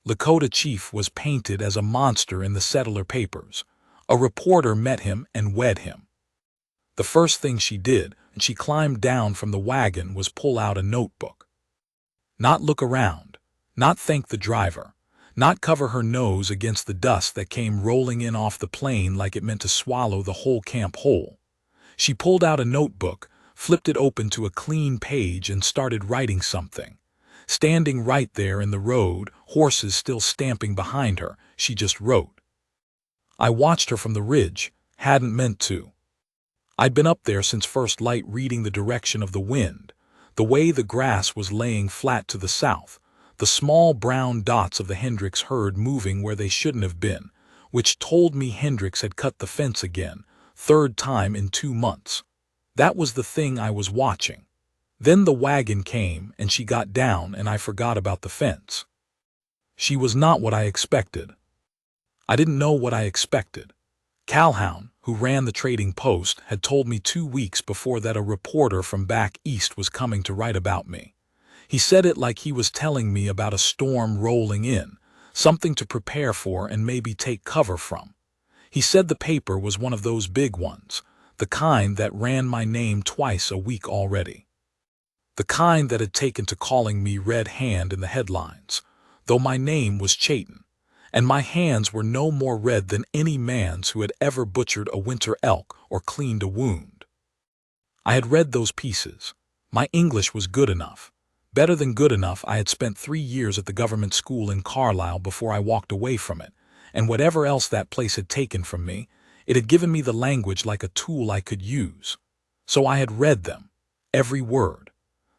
Lakota chief was painted as a monster in the settler papers. A reporter met him and wed him. The first thing she did, and she climbed down from the wagon, was pull out a notebook. Not look around, not thank the driver, not cover her nose against the dust that came rolling in off the plane like it meant to swallow the whole camp whole. She pulled out a notebook, flipped it open to a clean page, and started writing something. Standing right there in the road, horses still stamping behind her, she just wrote. I watched her from the ridge, hadn't meant to. I'd been up there since first light, reading the direction of the wind, the way the grass was laying flat to the south, the small brown dots of the Hendricks herd moving where they shouldn't have been, which told me Hendricks had cut the fence again, third time in 2 months. That was the thing I was watching. Then the wagon came, and she got down, and I forgot about the fence. She was not what I expected. I didn't know what I expected. Calhoun, who ran the trading post, had told me 2 weeks before that a reporter from back east was coming to write about me. He said it like he was telling me about a storm rolling in, something to prepare for and maybe take cover from. He said the paper was one of those big ones, the kind that ran my name twice a week already. The kind that had taken to calling me Red Hand in the headlines, though my name was Chayton, and my hands were no more red than any man's who had ever butchered a winter elk or cleaned a wound. I had read those pieces. My English was good enough. Better than good enough. I had spent 3 years at the government school in Carlisle before I walked away from it, and whatever else that place had taken from me, it had given me the language like a tool I could use. So I had read them, every word.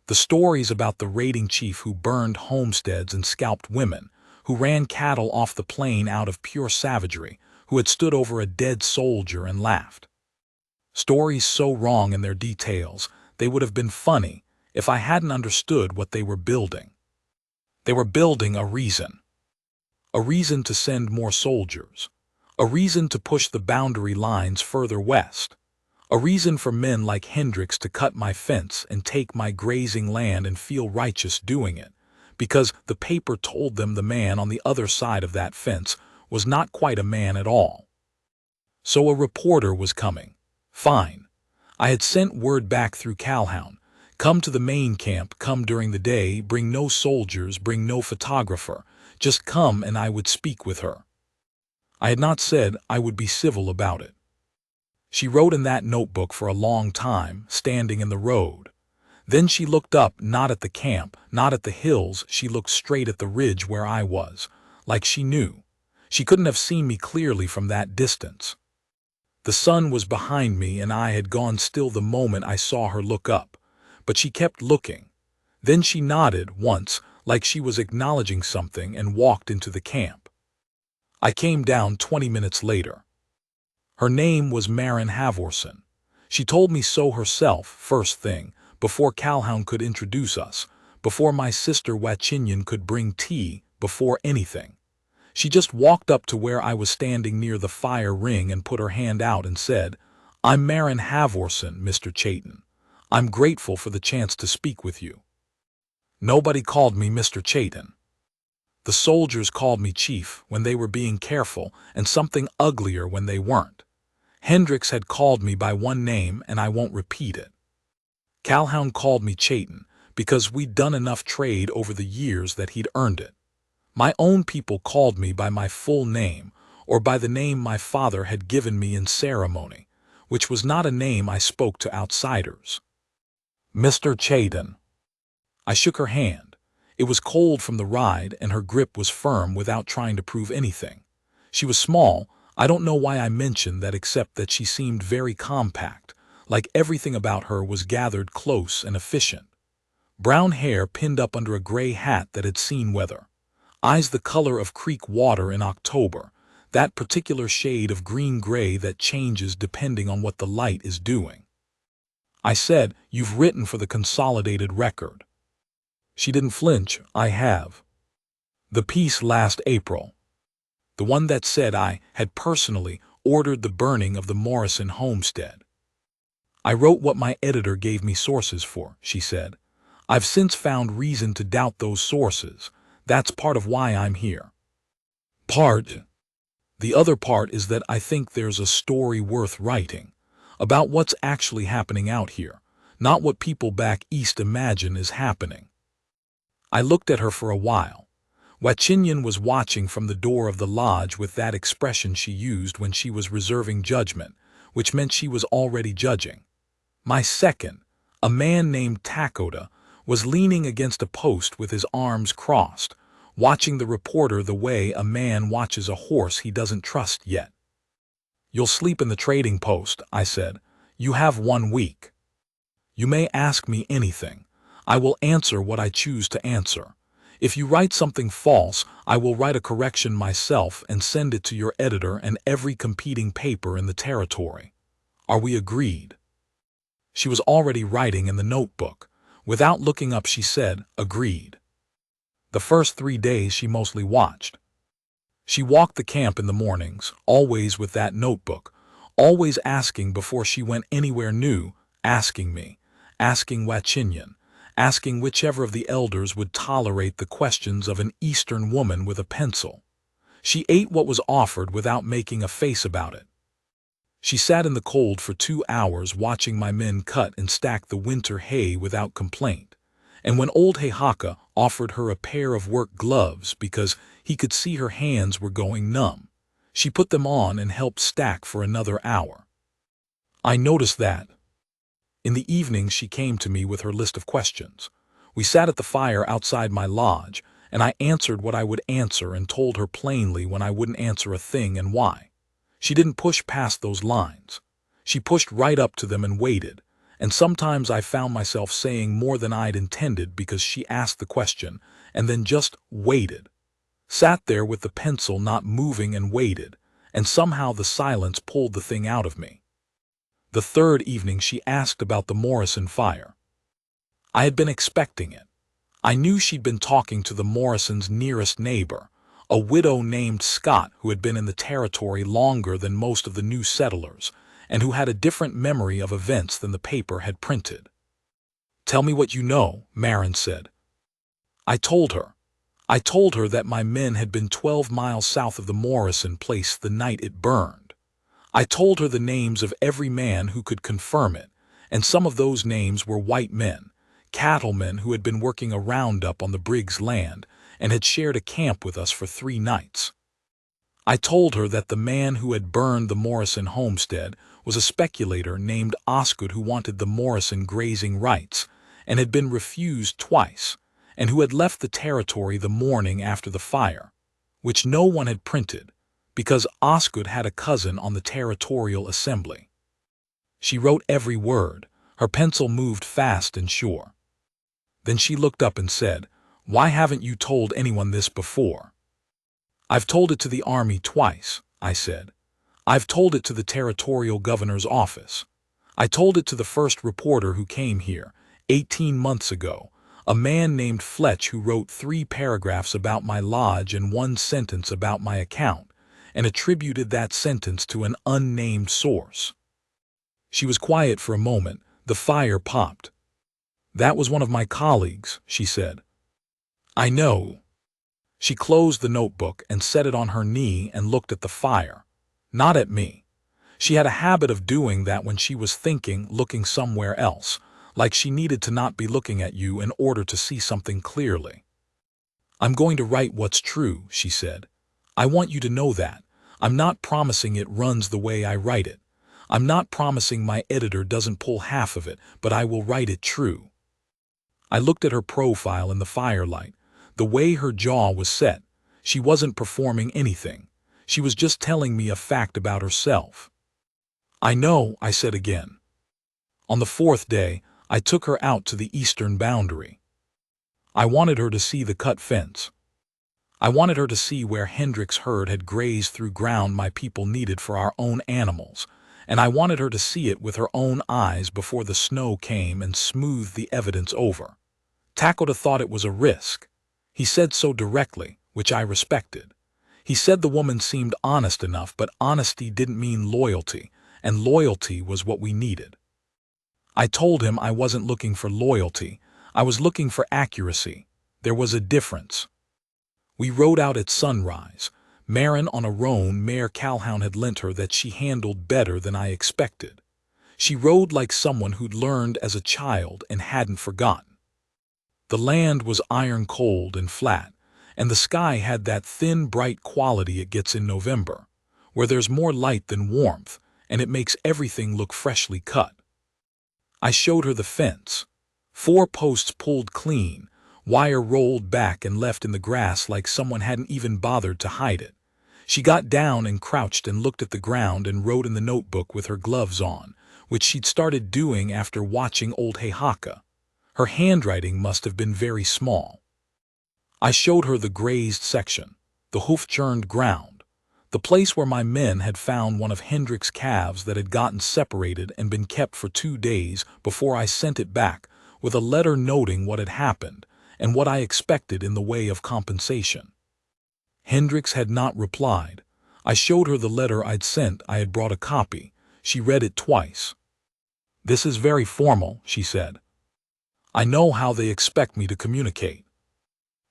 The stories about the raiding chief who burned homesteads and scalped women, who ran cattle off the plain out of pure savagery, who had stood over a dead soldier and laughed. Stories so wrong in their details, they would have been funny if I hadn't understood what they were building. They were building a reason. A reason to send more soldiers. A reason to push the boundary lines further west. A reason for men like Hendricks to cut my fence and take my grazing land and feel righteous doing it, because the paper told them the man on the other side of that fence was not quite a man at all. So a reporter was coming. Fine. I had sent word back through Calhoun. Come to the main camp, come during the day, bring no soldiers, bring no photographer. Just come and I would speak with her. I had not said I would be civil about it. She wrote in that notebook for a long time, standing in the road. Then she looked up, not at the camp, not at the hills. She looked straight at the ridge where I was, like she knew. She couldn't have seen me clearly from that distance. The sun was behind me and I had gone still the moment I saw her look up, but she kept looking. Then she nodded once, like she was acknowledging something, and walked into the camp. I came down 20 minutes later. Her name was Marin Havorson. She told me so herself, first thing, before Calhoun could introduce us, before my sister Wachinian could bring tea, before anything. She just walked up to where I was standing near the fire ring and put her hand out and said, "I'm Marin Havorson, Mr. Chayton. I'm grateful for the chance to speak with you." Nobody called me Mr. Chayton. The soldiers called me Chief when they were being careful, and something uglier when they weren't. Hendricks had called me by one name, and I won't repeat it. Calhoun called me Chayton because we'd done enough trade over the years that he'd earned it. My own people called me by my full name, or by the name my father had given me in ceremony, which was not a name I spoke to outsiders. Mr. Chayton. I shook her hand. It was cold from the ride, and her grip was firm without trying to prove anything. She was small. I don't know why I mentioned that, except that she seemed very compact, like everything about her was gathered close and efficient. Brown hair pinned up under a gray hat that had seen weather. Eyes the color of creek water in October, that particular shade of green-gray that changes depending on what the light is doing. I said, "You've written for the Consolidated Record." She didn't flinch. "I have. The piece last April. The one that said I had personally ordered the burning of the Morrison homestead." "I wrote what my editor gave me sources for," she said. "I've since found reason to doubt those sources. That's part of why I'm here. part. The other part is that I think there's a story worth writing about what's actually happening out here, not what people back east imagine is happening. I looked at her for a while. Wachinian was watching from the door of the lodge with that expression she used when she was reserving judgment, which meant she was already judging. My second, a man named Lakota, was leaning against a post with his arms crossed, watching the reporter the way a man watches a horse he doesn't trust yet. "You'll sleep in the trading post," I said. "You have 1 week. You may ask me anything. I will answer what I choose to answer. If you write something false, I will write a correction myself and send it to your editor and every competing paper in the territory. Are we agreed?" She was already writing in the notebook. Without looking up, she said, "Agreed." The first 3 days she mostly watched. She walked the camp in the mornings, always with that notebook, always asking before she went anywhere new, asking me, asking Wachinian, asking whichever of the elders would tolerate the questions of an Eastern woman with a pencil. She ate what was offered without making a face about it. She sat in the cold for 2 hours watching my men cut and stack the winter hay without complaint, and when old Heihaka offered her a pair of work gloves because he could see her hands were going numb, she put them on and helped stack for another hour. I noticed that. In the evening she came to me with her list of questions. We sat at the fire outside my lodge, and I answered what I would answer and told her plainly when I wouldn't answer a thing and why. She didn't push past those lines. She pushed right up to them and waited, and sometimes I found myself saying more than I'd intended because she asked the question and then just waited. Sat there with the pencil not moving and waited, and somehow the silence pulled the thing out of me. The third evening she asked about the Morrison fire. I had been expecting it. I knew she'd been talking to the Morrisons' nearest neighbor, a widow named Scott who had been in the territory longer than most of the new settlers, and who had a different memory of events than the paper had printed. "Tell me what you know," Marin said. I told her. I told her that my men had been 12 miles south of the Morrison place the night it burned. I told her the names of every man who could confirm it, and some of those names were white men, cattlemen who had been working a roundup on the Briggs land and had shared a camp with us for 3 nights. I told her that the man who had burned the Morrison homestead was a speculator named Osgood who wanted the Morrison grazing rights and had been refused twice, and who had left the territory the morning after the fire, which no one had printed, because Osgood had a cousin on the territorial assembly. She wrote every word. Her pencil moved fast and sure. Then she looked up and said, "Why haven't you told anyone this before?" "I've told it to the army twice," I said. "I've told it to the territorial governor's office. I told it to the first reporter who came here, 18 months ago, a man named Fletch who wrote 3 paragraphs about my lodge and 1 sentence about my account, and attributed that sentence to an unnamed source." She was quiet for a moment. The fire popped. "That was one of my colleagues," she said. "I know." She closed the notebook and set it on her knee and looked at the fire, not at me. She had a habit of doing that when she was thinking, looking somewhere else, like she needed to not be looking at you in order to see something clearly. "I'm going to write what's true," she said. "I want you to know that. I'm not promising it runs the way I write it. I'm not promising my editor doesn't pull half of it, but I will write it true." I looked at her profile in the firelight. The way her jaw was set, she wasn't performing anything. She was just telling me a fact about herself. "I know," I said again. On the 4th day, I took her out to the eastern boundary. I wanted her to see the cut fence. I wanted her to see where Hendrick's herd had grazed through ground my people needed for our own animals, and I wanted her to see it with her own eyes before the snow came and smoothed the evidence over. Lakota thought it was a risk. He said so directly, which I respected. He said the woman seemed honest enough, but honesty didn't mean loyalty, and loyalty was what we needed. I told him I wasn't looking for loyalty. I was looking for accuracy. There was a difference. We rode out at sunrise. Marin on a roan mare Calhoun had lent her that she handled better than I expected. She rode like someone who'd learned as a child and hadn't forgotten. The land was iron cold and flat, and the sky had that thin, bright quality it gets in November, where there's more light than warmth, and it makes everything look freshly cut. I showed her the fence. 4 posts pulled clean, wire rolled back and left in the grass like someone hadn't even bothered to hide it. She got down and crouched and looked at the ground and wrote in the notebook with her gloves on, which she'd started doing after watching old Heihaka. Her handwriting must have been very small. I showed her the grazed section, the hoof-churned ground, the place where my men had found one of Hendricks' calves that had gotten separated and been kept for 2 days before I sent it back, with a letter noting what had happened and what I expected in the way of compensation. Hendricks had not replied. I showed her the letter I'd sent. I had brought a copy. She read it twice. "This is very formal," she said. "I know how they expect me to communicate."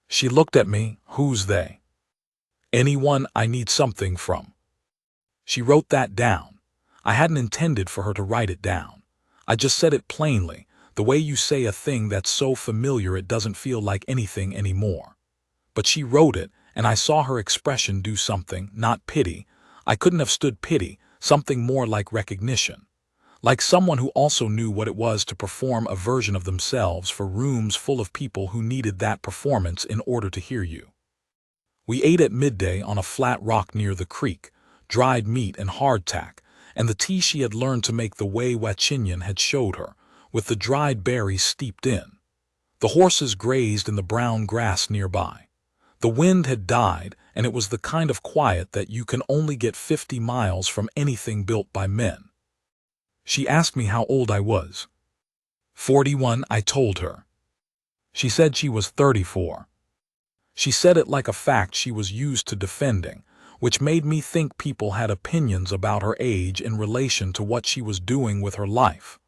She looked at me. "Who's they?" "Anyone I need something from." She wrote that down. I hadn't intended for her to write it down. I just said it plainly, the way you say a thing that's so familiar it doesn't feel like anything anymore. But she wrote it, and I saw her expression do something, not pity. I couldn't have stood pity, something more like recognition. Like someone who also knew what it was to perform a version of themselves for rooms full of people who needed that performance in order to hear you. We ate at midday on a flat rock near the creek, dried meat and hardtack, and the tea she had learned to make the way Wachinyan had showed her, with the dried berries steeped in. The horses grazed in the brown grass nearby. The wind had died, and it was the kind of quiet that you can only get 50 miles from anything built by men. She asked me how old I was. 41, I told her. She said she was 34. She said it like a fact she was used to defending, which made me think people had opinions about her age in relation to what she was doing with her life.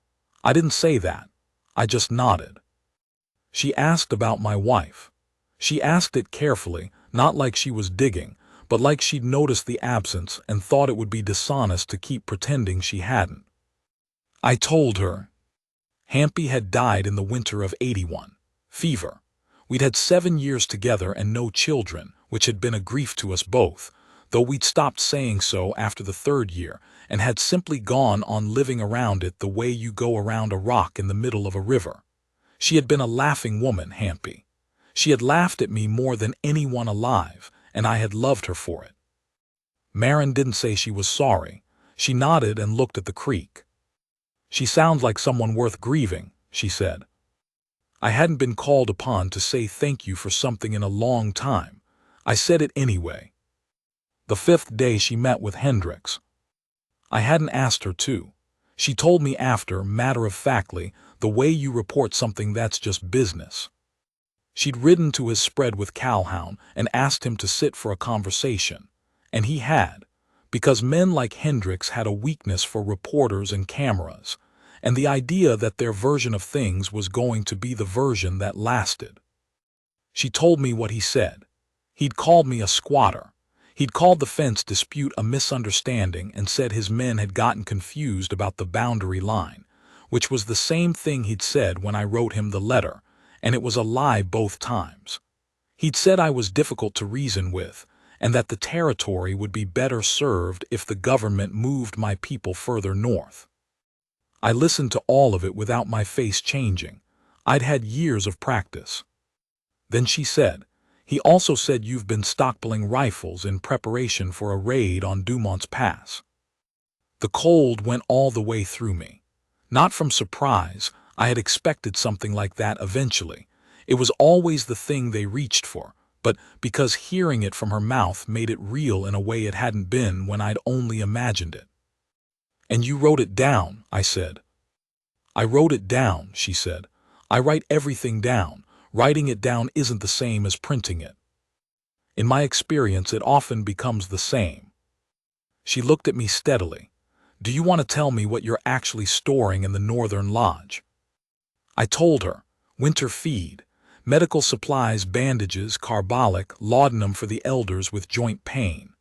I didn't say that. I just nodded. She asked about my wife. She asked it carefully, not like she was digging, but like she'd noticed the absence and thought it would be dishonest to keep pretending she hadn't. I told her. Hampy had died in the winter of '81. Fever. We'd had 7 years together and no children, which had been a grief to us both, though we'd stopped saying so after the 3rd year and had simply gone on living around it the way you go around a rock in the middle of a river. She had been a laughing woman, Hampy. She had laughed at me more than anyone alive, and I had loved her for it. Marin didn't say she was sorry. She nodded and looked at the creek. "She sounds like someone worth grieving," she said. I hadn't been called upon to say thank you for something in a long time. I said it anyway. The 5th day she met with Hendricks. I hadn't asked her to. She told me after, matter-of-factly, the way you report something that's just business. She'd ridden to his spread with Calhoun and asked him to sit for a conversation. And he had, because men like Hendricks had a weakness for reporters and cameras, and the idea that their version of things was going to be the version that lasted. She told me what he said. He'd called me a squatter. He'd called the fence dispute a misunderstanding and said his men had gotten confused about the boundary line, which was the same thing he'd said when I wrote him the letter, and it was a lie both times. He'd said I was difficult to reason with, and that the territory would be better served if the government moved my people further north. I listened to all of it without my face changing. I'd had years of practice. Then she said, "He also said you've been stockpiling rifles in preparation for a raid on Dumont's Pass." The cold went all the way through me. Not from surprise. I had expected something like that eventually. It was always the thing they reached for, but because hearing it from her mouth made it real in a way it hadn't been when I'd only imagined it. "And you wrote it down," I said. "I wrote it down," she said. "I write everything down. Writing it down isn't the same as printing it. In my experience, it often becomes the same." She looked at me steadily. "Do you want to tell me what you're actually storing in the Northern Lodge?" I told her. Winter feed, medical supplies, bandages, carbolic, laudanum for the elders with joint pain.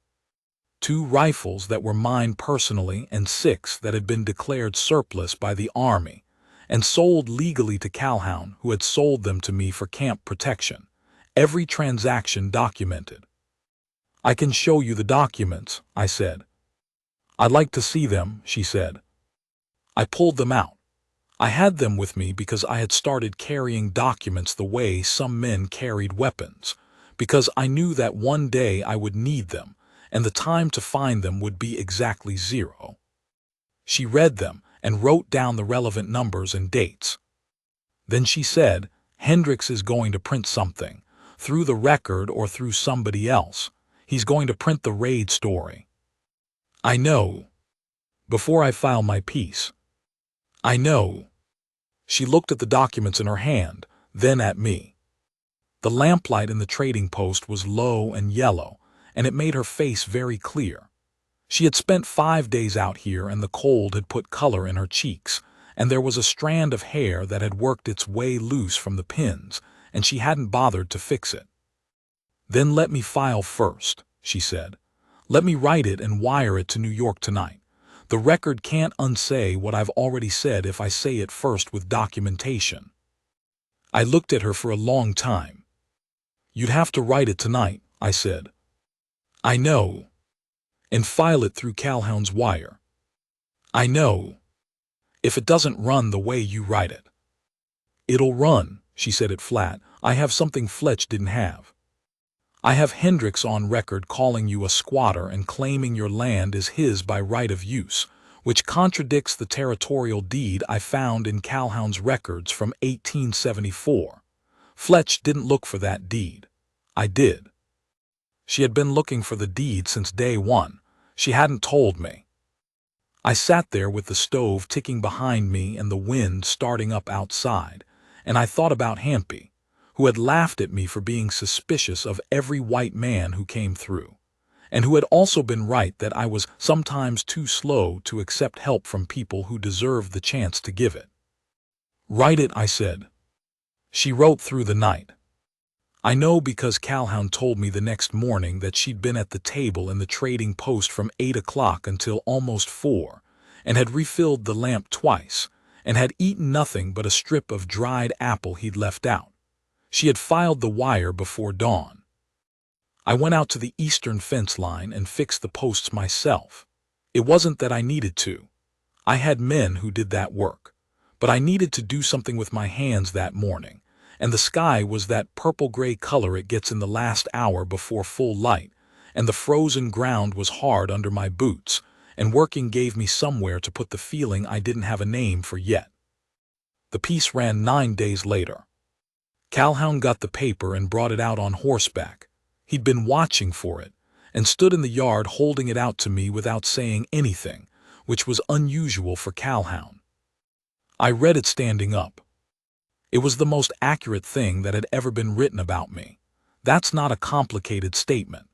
2 rifles that were mine personally and 6 that had been declared surplus by the Army and sold legally to Calhoun, who had sold them to me for camp protection. Every transaction documented. "I can show you the documents," I said. "I'd like to see them," she said. I pulled them out. I had them with me because I had started carrying documents the way some men carried weapons, because I knew that one day I would need them, and the time to find them would be exactly 0. She read them and wrote down the relevant numbers and dates. Then she said, "Hendricks is going to print something, through the Record or through somebody else. He's going to print the raid story." "I know." "Before I file my piece." "I know." She looked at the documents in her hand, then at me. The lamplight in the trading post was low and yellow, and it made her face very clear. She had spent 5 days out here, and the cold had put color in her cheeks, and there was a strand of hair that had worked its way loose from the pins, and she hadn't bothered to fix it. "Then let me file first," she said. "Let me write it and wire it to New York tonight. The Record can't unsay what I've already said if I say it first with documentation." I looked at her for a long time. "You'd have to write it tonight," I said. "I know." "And file it through Calhoun's wire." "I know." "If it doesn't run the way you write it." "It'll run," she said it flat. "I have something Fletch didn't have. I have Hendricks on record calling you a squatter and claiming your land is his by right of use, which contradicts the territorial deed I found in Calhoun's records from 1874. Fletch didn't look for that deed. I did." She had been looking for the deed since day one. She hadn't told me. I sat there with the stove ticking behind me and the wind starting up outside, and I thought about Hampy, who had laughed at me for being suspicious of every white man who came through, and who had also been right that I was sometimes too slow to accept help from people who deserved the chance to give it. "Write it," I said. She wrote through the night. I know because Calhoun told me the next morning that she'd been at the table in the trading post from 8 o'clock until almost 4, and had refilled the lamp twice, and had eaten nothing but a strip of dried apple he'd left out. She had filed the wire before dawn. I went out to the eastern fence line and fixed the posts myself. It wasn't that I needed to. I had men who did that work. But I needed to do something with my hands that morning, and the sky was that purple-gray color it gets in the last hour before full light, and the frozen ground was hard under my boots, and working gave me somewhere to put the feeling I didn't have a name for yet. The piece ran 9 days later. Calhoun got the paper and brought it out on horseback. He'd been watching for it, and stood in the yard holding it out to me without saying anything, which was unusual for Calhoun. I read it standing up. It was the most accurate thing that had ever been written about me. That's not a complicated statement.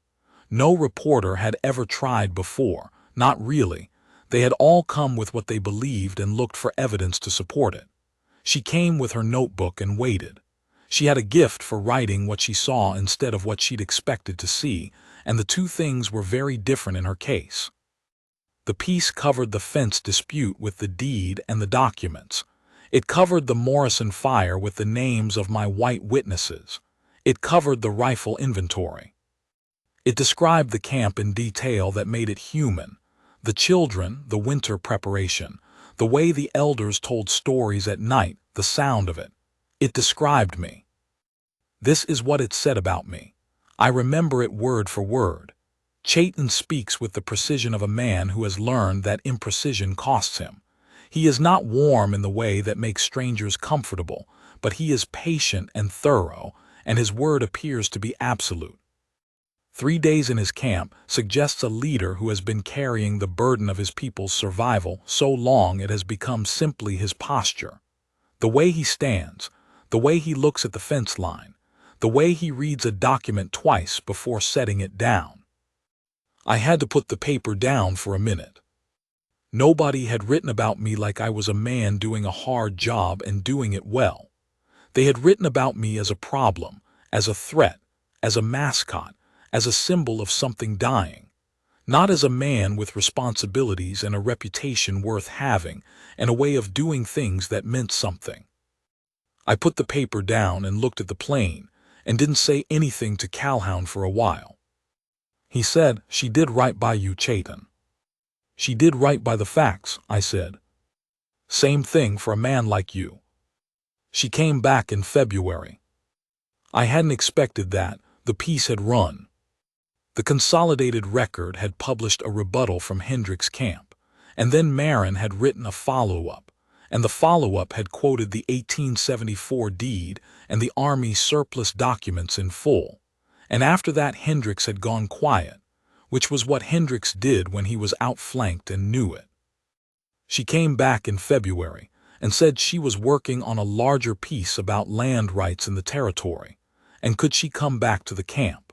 No reporter had ever tried before, not really. They had all come with what they believed and looked for evidence to support it. She came with her notebook and waited. She had a gift for writing what she saw instead of what she'd expected to see, and the two things were very different in her case. The piece covered the fence dispute with the deed and the documents. It covered the Morrison fire with the names of my white witnesses. It covered the rifle inventory. It described the camp in detail that made it human. The children, the winter preparation, the way the elders told stories at night, the sound of it. It described me. This is what it said about me. I remember it word for word. Chayton speaks with the precision of a man who has learned that imprecision costs him. He is not warm in the way that makes strangers comfortable, but he is patient and thorough, and his word appears to be absolute. 3 days in his camp suggests a leader who has been carrying the burden of his people's survival so long it has become simply his posture. The way he stands, the way he looks at the fence line, the way he reads a document twice before setting it down. I had to put the paper down for a minute. Nobody had written about me like I was a man doing a hard job and doing it well. They had written about me as a problem, as a threat, as a mascot, as a symbol of something dying. Not as a man with responsibilities and a reputation worth having, and a way of doing things that meant something. I put the paper down and looked at the plane, and didn't say anything to Calhoun for a while. He said, "She did right by you, Chayton." "She did right by the facts," I said. "Same thing for a man like you." She came back in February. I hadn't expected that. The piece had run. The Consolidated Record had published a rebuttal from Hendricks' camp, and then Marin had written a follow-up, and the follow-up had quoted the 1874 deed and the Army surplus documents in full. And after that Hendricks had gone quiet, which was what Hendricks did when he was outflanked and knew it. She came back in February and said she was working on a larger piece about land rights in the territory, and could she come back to the camp?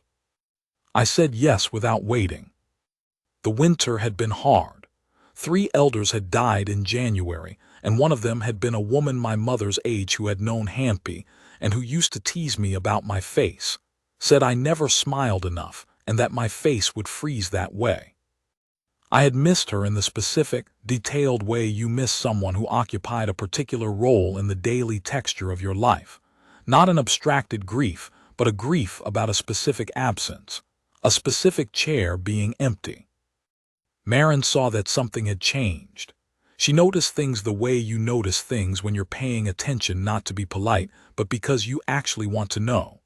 I said yes without waiting. The winter had been hard. 3 elders had died in January, and one of them had been a woman my mother's age who had known Hampy and who used to tease me about my face, said I never smiled enough and that my face would freeze that way. I had missed her in the specific, detailed way you miss someone who occupied a particular role in the daily texture of your life. Not an abstracted grief, but a grief about a specific absence, a specific chair being empty. Marin saw that something had changed. She noticed things the way you notice things when you're paying attention, not to be polite, but because you actually want to know.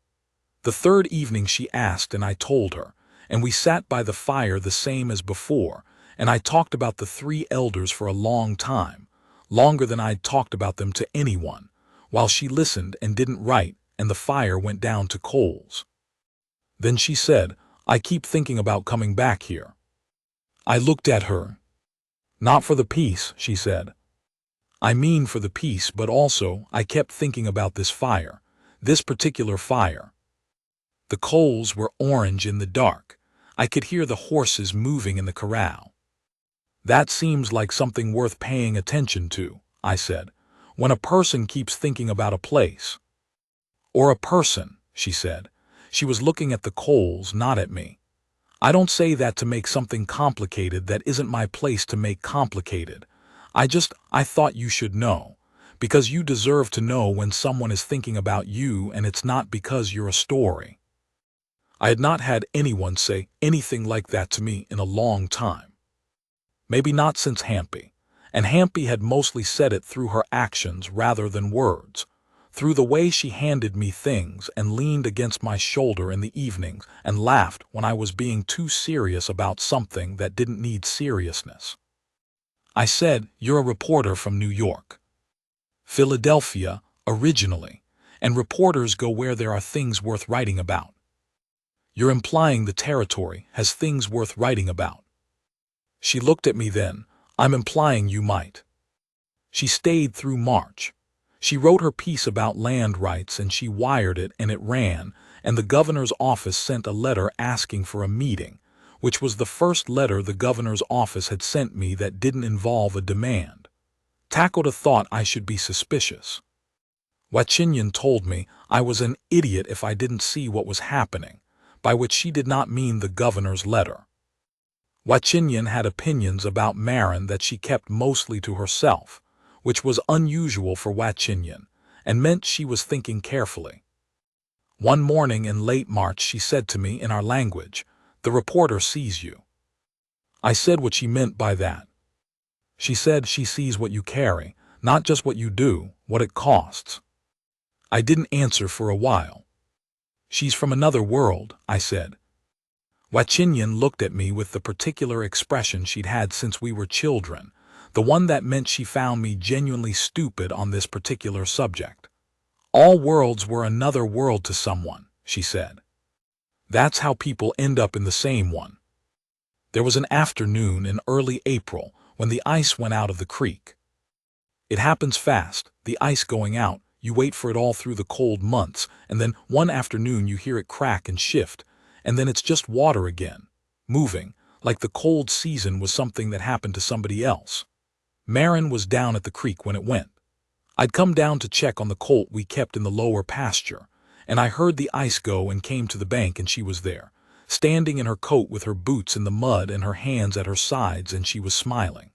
The 3rd evening she asked and I told her, and we sat by the fire the same as before, and I talked about the 3 elders for a long time, longer than I'd talked about them to anyone, while she listened and didn't write, and the fire went down to coals. Then she said, "I keep thinking about coming back here." I looked at her. "Not for the peace," she said. "I mean for the peace, but also I kept thinking about this fire, this particular fire." The coals were orange in the dark. I could hear the horses moving in the corral. "That seems like something worth paying attention to," I said, "when a person keeps thinking about a place." "Or a person," she said. She was looking at the coals, not at me. "I don't say that to make something complicated that isn't my place to make complicated. I thought you should know, because you deserve to know when someone is thinking about you, and it's not because you're a story." I had not had anyone say anything like that to me in a long time. Maybe not since Hampy, and Hampy had mostly said it through her actions rather than words, through the way she handed me things and leaned against my shoulder in the evenings and laughed when I was being too serious about something that didn't need seriousness. I said, "You're a reporter from New York." "Philadelphia, originally, and reporters go where there are things worth writing about." "You're implying the territory has things worth writing about." She looked at me then. "I'm implying you might." She stayed through March. She wrote her piece about land rights and she wired it and it ran, and the governor's office sent a letter asking for a meeting, which was the first letter the governor's office had sent me that didn't involve a demand. Lakota thought I should be suspicious. Wachinyan told me I was an idiot if I didn't see what was happening, by which she did not mean the governor's letter. Wachinyan had opinions about Marin that she kept mostly to herself, which was unusual for Wachinyan, and meant she was thinking carefully. One morning in late March she said to me in our language, "The reporter sees you." I said what she meant by that. She said she sees what you carry, not just what you do, what it costs. I didn't answer for a while. "She's from another world," I said. Wachinyan looked at me with the particular expression she'd had since we were children, the one that meant she found me genuinely stupid on this particular subject. "All worlds were another world to someone," she said. "That's how people end up in the same one." There was an afternoon in early April when the ice went out of the creek. It happens fast, the ice going out. You wait for it all through the cold months, and then one afternoon you hear it crack and shift, and then it's just water again, moving, like the cold season was something that happened to somebody else. Marin was down at the creek when it went. I'd come down to check on the colt we kept in the lower pasture, and I heard the ice go and came to the bank and she was there, standing in her coat with her boots in the mud and her hands at her sides, and she was smiling.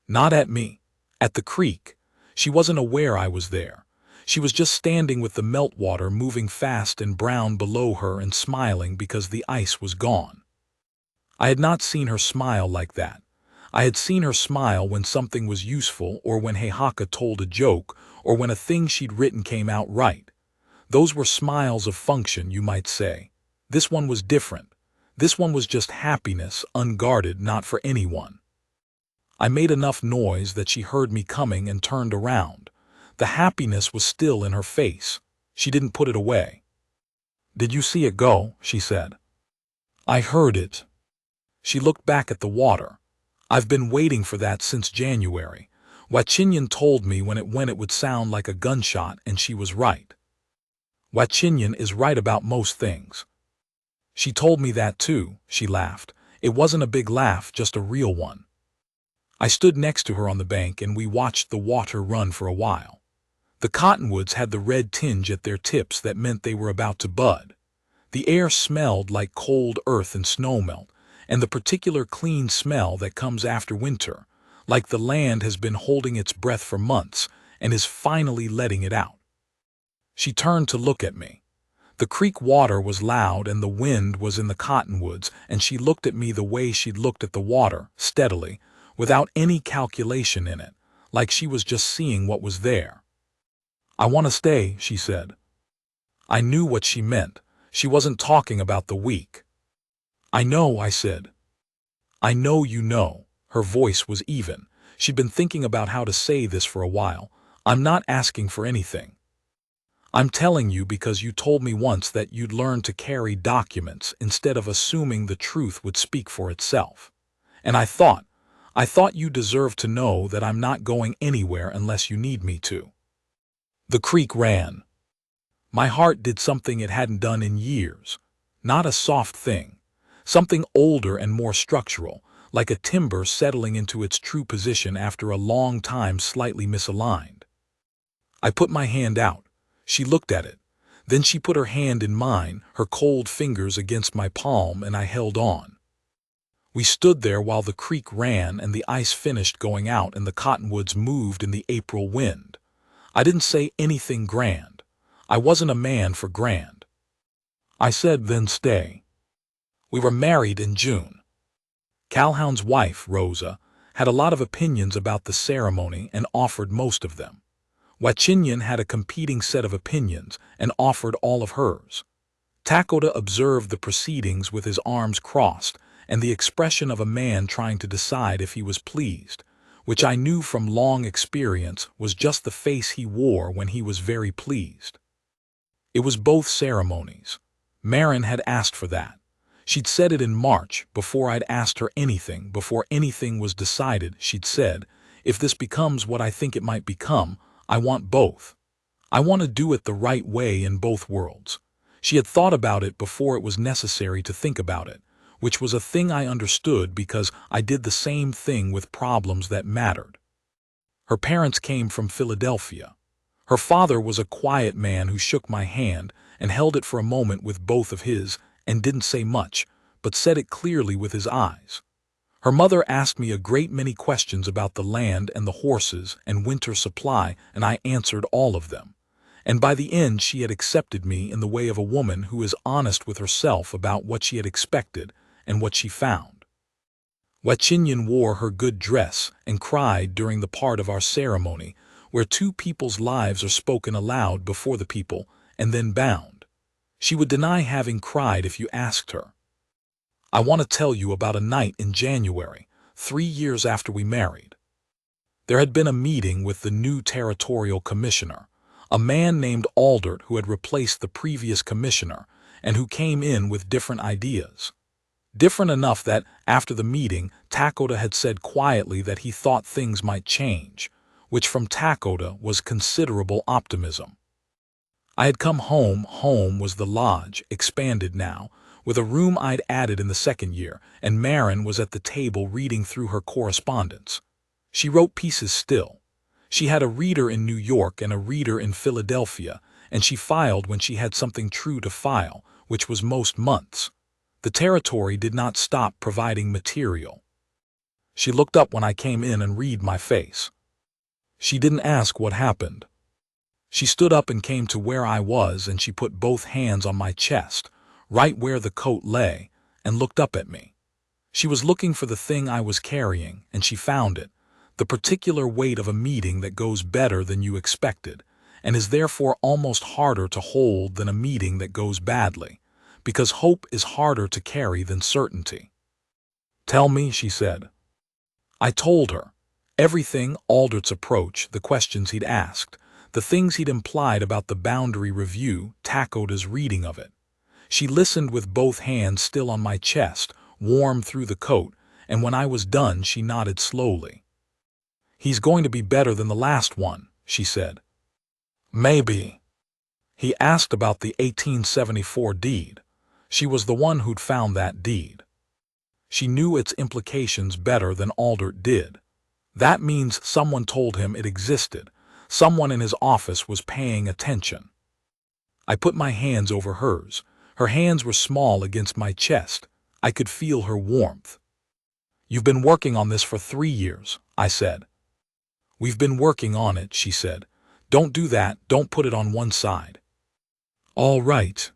Not at me. At the creek. She wasn't aware I was there. She was just standing with the meltwater moving fast and brown below her and smiling because the ice was gone. I had not seen her smile like that. I had seen her smile when something was useful, or when Heihaka told a joke, or when a thing she'd written came out right. Those were smiles of function, you might say. This one was different. This one was just happiness, unguarded, not for anyone. I made enough noise that she heard me coming and turned around. The happiness was still in her face. She didn't put it away. "Did you see it go?" she said. "I heard it." She looked back at the water. "I've been waiting for that since January. Wachinyan told me when it went it would sound like a gunshot, and she was right. Wachinyan is right about most things." "She told me that too," she laughed. It wasn't a big laugh, just a real one. I stood next to her on the bank and we watched the water run for a while. The cottonwoods had the red tinge at their tips that meant they were about to bud. The air smelled like cold earth and snowmelt, and the particular clean smell that comes after winter, like the land has been holding its breath for months and is finally letting it out. She turned to look at me. The creek water was loud and the wind was in the cottonwoods, and she looked at me the way she'd looked at the water, steadily, without any calculation in it, like she was just seeing what was there. "I want to stay," she said. I knew what she meant. She wasn't talking about the week. "I know," I said. "I know you know." Her voice was even. She'd been thinking about how to say this for a while. "I'm not asking for anything. I'm telling you because you told me once that you'd learn to carry documents instead of assuming the truth would speak for itself. And I thought you deserved to know that I'm not going anywhere unless you need me to." The creek ran. My heart did something it hadn't done in years. Not a soft thing. Something older and more structural, like a timber settling into its true position after a long time slightly misaligned. I put my hand out. She looked at it. Then she put her hand in mine, her cold fingers against my palm, and I held on. We stood there while the creek ran and the ice finished going out and the cottonwoods moved in the April wind. I didn't say anything grand. I wasn't a man for grand. I said, "Then stay." We were married in June. Calhoun's wife, Rosa, had a lot of opinions about the ceremony and offered most of them. Wachinyan had a competing set of opinions and offered all of hers. Lakota observed the proceedings with his arms crossed and the expression of a man trying to decide if he was pleased, which I knew from long experience was just the face he wore when he was very pleased. It was both ceremonies. Marin had asked for that. She'd said it in March, before I'd asked her anything, before anything was decided. She'd said, "If this becomes what I think it might become, I want both. I want to do it the right way in both worlds." She had thought about it before it was necessary to think about it, which was a thing I understood because I did the same thing with problems that mattered. Her parents came from Philadelphia. Her father was a quiet man who shook my hand and held it for a moment with both of his and didn't say much, but said it clearly with his eyes. Her mother asked me a great many questions about the land and the horses and winter supply, and I answered all of them. And by the end she had accepted me in the way of a woman who is honest with herself about what she had expected and what she found. Wachinyan wore her good dress and cried during the part of our ceremony where two people's lives are spoken aloud before the people and then bound. She would deny having cried if you asked her. I want to tell you about a night in January, 3 years after we married. There had been a meeting with the new territorial commissioner, a man named Aldert who had replaced the previous commissioner and who came in with different ideas. Different enough that, after the meeting, Lakota had said quietly that he thought things might change, which from Lakota was considerable optimism. I had come home. Home was the lodge, expanded now, with a room I'd added in the second year, and Marin was at the table reading through her correspondence. She wrote pieces still. She had a reader in New York and a reader in Philadelphia, and she filed when she had something true to file, which was most months. The territory did not stop providing material. She looked up when I came in and read my face. She didn't ask what happened. She stood up and came to where I was, and she put both hands on my chest, right where the coat lay, and looked up at me. She was looking for the thing I was carrying, and she found it, the particular weight of a meeting that goes better than you expected, and is therefore almost harder to hold than a meeting that goes badly, because hope is harder to carry than certainty. "Tell me," she said. I told her. Everything, Aldert's approach, the questions he'd asked, the things he'd implied about the boundary review, Takoda's reading of it. She listened with both hands still on my chest, warm through the coat, and when I was done she nodded slowly. "He's going to be better than the last one," she said. "Maybe." He asked about the 1874 deed. She was the one who'd found that deed. She knew its implications better than Aldert did. That means someone told him it existed. Someone in his office was paying attention. I put my hands over hers. Her hands were small against my chest. I could feel her warmth. "You've been working on this for 3 years, I said. "We've been working on it," she said. "Don't do that, don't put it on one side." "All right."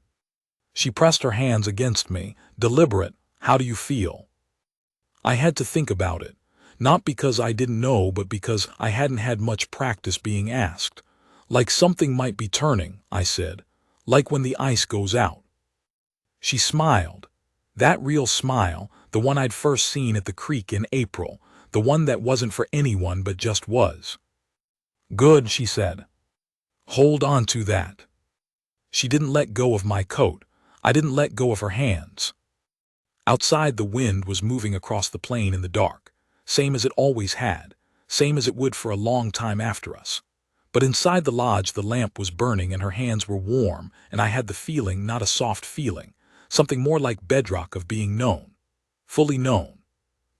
She pressed her hands against me, deliberate. "How do you feel?" I had to think about it, not because I didn't know, but because I hadn't had much practice being asked. "Like something might be turning," I said, "like when the ice goes out." She smiled. That real smile, the one I'd first seen at the creek in April, the one that wasn't for anyone but just was. "Good," she said. "Hold on to that." She didn't let go of my coat. I didn't let go of her hands. Outside, the wind was moving across the plain in the dark, same as it always had, same as it would for a long time after us. But inside the lodge the lamp was burning and her hands were warm, and I had the feeling, not a soft feeling, something more like bedrock of being known, fully known,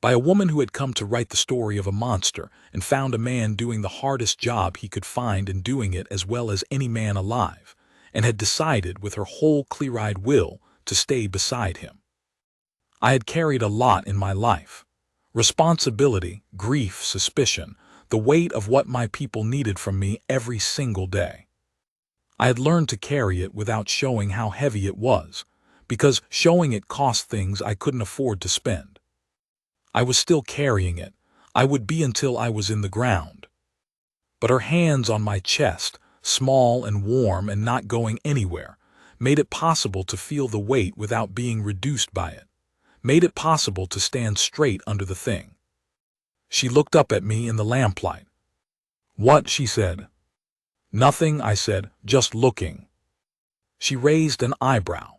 by a woman who had come to write the story of a monster and found a man doing the hardest job he could find and doing it as well as any man alive, and had decided with her whole clear-eyed will to stay beside him. I had carried a lot in my life. Responsibility, grief, suspicion, the weight of what my people needed from me every single day. I had learned to carry it without showing how heavy it was, because showing it cost things I couldn't afford to spend. I was still carrying it. I would be until I was in the ground. But her hands on my chest, small and warm and not going anywhere, made it possible to feel the weight without being reduced by it, made it possible to stand straight under the thing. She looked up at me in the lamplight. "What?" she said. "Nothing," I said, "just looking." She raised an eyebrow.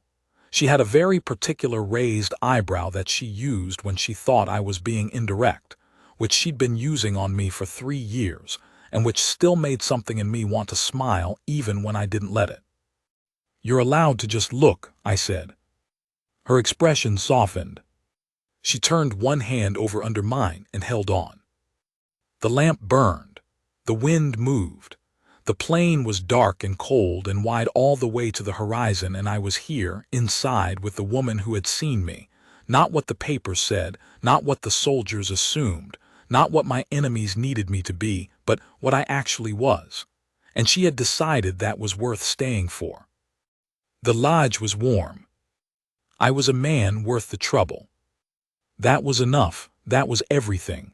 She had a very particular raised eyebrow that she used when she thought I was being indirect, which she'd been using on me for 3 years, and which still made something in me want to smile even when I didn't let it. "You're allowed to just look," I said. Her expression softened. She turned one hand over under mine and held on. The lamp burned. The wind moved. The plain was dark and cold and wide all the way to the horizon, and I was here, inside, with the woman who had seen me, not what the papers said, not what the soldiers assumed, not what my enemies needed me to be, but what I actually was. And she had decided that was worth staying for. The lodge was warm. I was a man worth the trouble. That was enough. That was everything.